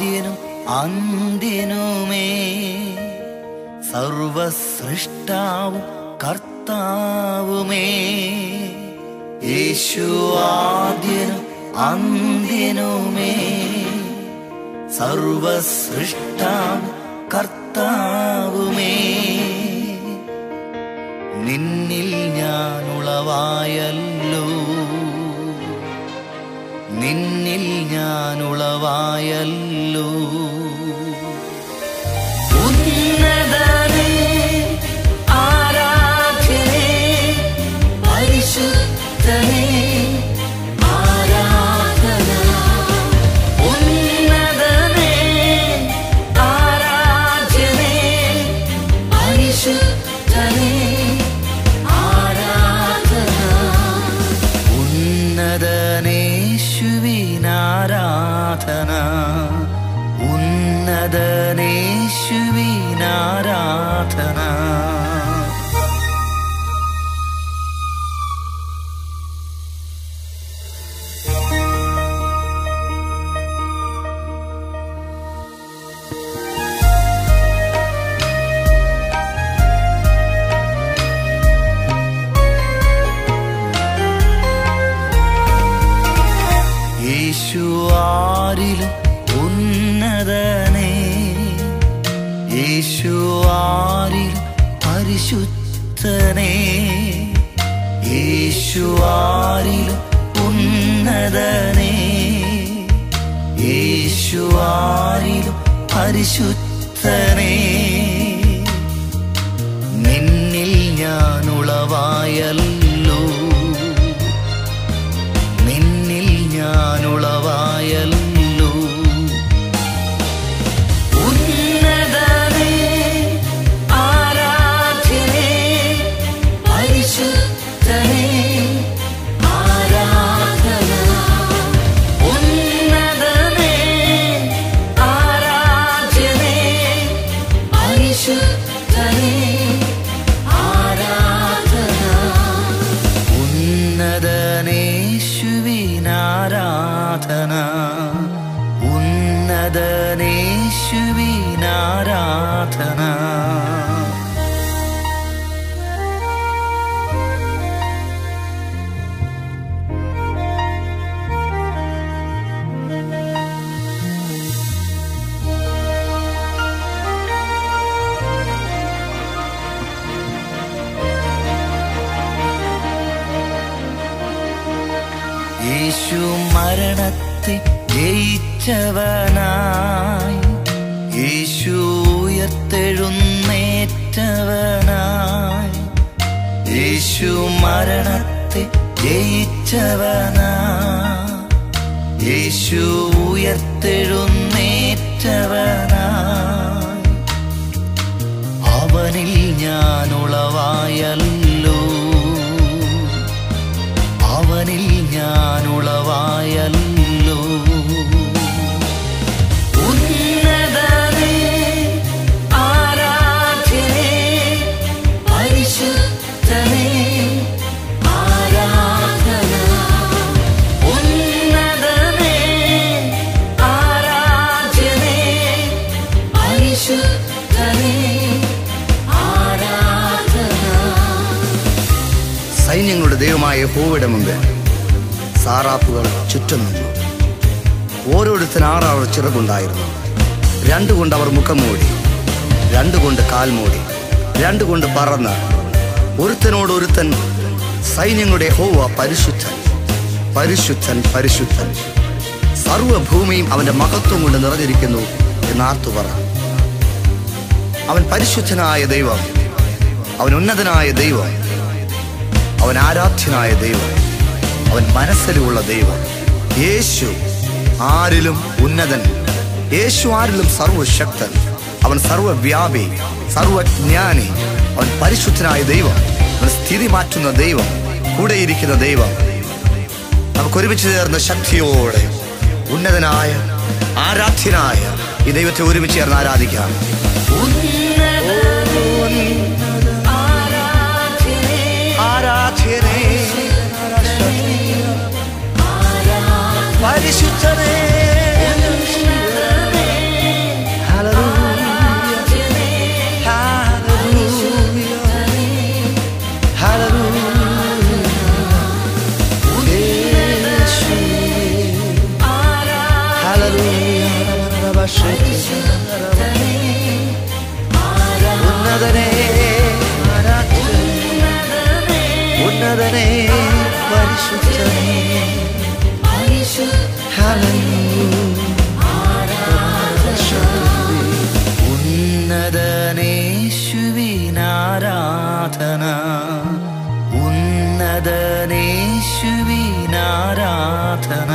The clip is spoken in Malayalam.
ആദ്യനും അന്ത്യനുമേ, സർവസൃഷ്ടാവും കർത്താവുമേ. യേശു ആദ്യനും അന്ത്യനുമേ, സർവസൃഷ്ടാവും കർത്താവുമേ. നിന്നിൽ ഞാൻ ഉളവായല്ലോ, നിന്നിൽ ഞാൻ ഉളവായല്ലോ. ഉന്നതനേ ആരാധ്യനേ, പരിശുദ്ധനേ ആരാധന. ഉന്നതനേ ആരാധ്യനേ, പരിശുദ്ധനേ ആരാധന. ഉന്നതനേശുവിനാരാധന, ഉന്നതനേശുവിനാരാധന. യേശു ആരിലും ഉന്നതനേ, യേശു ആരിലും പരിശുദ്ധനേ. യേശു ആരിലും ഉന്നതനേ, യേശു ആരിലും പരിശുദ്ധനേ. നിന്നിൽ ഞാൻ ഉളവായല്ലോ, നിന്നിൽ ഞാൻ ഉളവായല്ലോ. ഉന്നതനേ ആരാധ്യനേ, പരിശുദ്ധനേ ആരാധന. ഉന്നതനേ ആരാധ്യനേ, പരിശുദ്ധനേ ആരാധന. ഉന്നതനേശുവിനാരാധന, ഉന്നതനേശുവിനാരാധന. യേശു മരണത്തെ ജയിച്ചവനായി, യേശു ഉയർത്തെഴുന്നേറ്റവനായി. യേശു മരണത്തെ ജയിച്ചവനായി, യേശു ഉയർത്തെഴുന്നേറ്റവനായി. അവനിൽ ഞാൻ ഉളവായല്ലോ, അവനിൽ ഞാൻ ഉളവായല്ലോ. ഉന്നതനേ ആരാധ്യനേ, പരിശുദ്ധനേ ആരാധന. ഉന്നതനേ ആരാധ്യനേ, പരിശുദ്ധനേ ആരാധന. സൈന്യങ്ങളുടെ ദൈവമായ യഹോവയുടെ മുമ്പ് സാറാപ്പുകൾ ചുറ്റും നിന്നു. ഓരോരുത്തരും 6 ചിറകുണ്ടായിരുന്നു. 2 കൊണ്ട് അവർ മുഖം മൂടി, 2 കൊണ്ട് കാൽ മൂടി, 2 കൊണ്ട് പറന്ന്. ഒരുത്തനോട് ഒരുത്തൻ, സൈന്യങ്ങളുടെ യഹോവ പരിശുദ്ധൻ, പരിശുദ്ധൻ, പരിശുദ്ധൻ, സർവ്വഭൂമിയും അവന്റെ മഹത്വം കൊണ്ട് നിറഞ്ഞിരിക്കുന്നു എന്നാർത്തു പറ. അവൻ പരിശുദ്ധനായ ദൈവം, അവൻ ഉന്നതനായ ദൈവം, അവൻ ആരാധ്യനായ ദൈവം, അവൻ മനസ്സിലുള്ള ദൈവം. യേശു ആരിലും ഉന്നതൻ, യേശു ആരിലും സർവശക്തൻ, അവൻ സർവവ്യാപി, സർവജ്ഞാനി, അവൻ പരിശുദ്ധനായ ദൈവം, അവൻ സ്ഥിതി മാറ്റുന്ന ദൈവം, കൂടെയിരിക്കുന്ന ദൈവം. നമുക്ക് ഒരുമിച്ച് ചേർന്ന ശക്തിയോടെ ഉന്നതനായ ആരാധ്യനായ ഈ ദൈവത്തെ ഒരുമിച്ച് ചേർന്ന് ആരാധിക്കാം. ആരാധ്യനേ, പരിശുദ്ധനേ, ഉന്നതനേശുവിനാരാധന ഉന്നതനേശുവിനാരാധന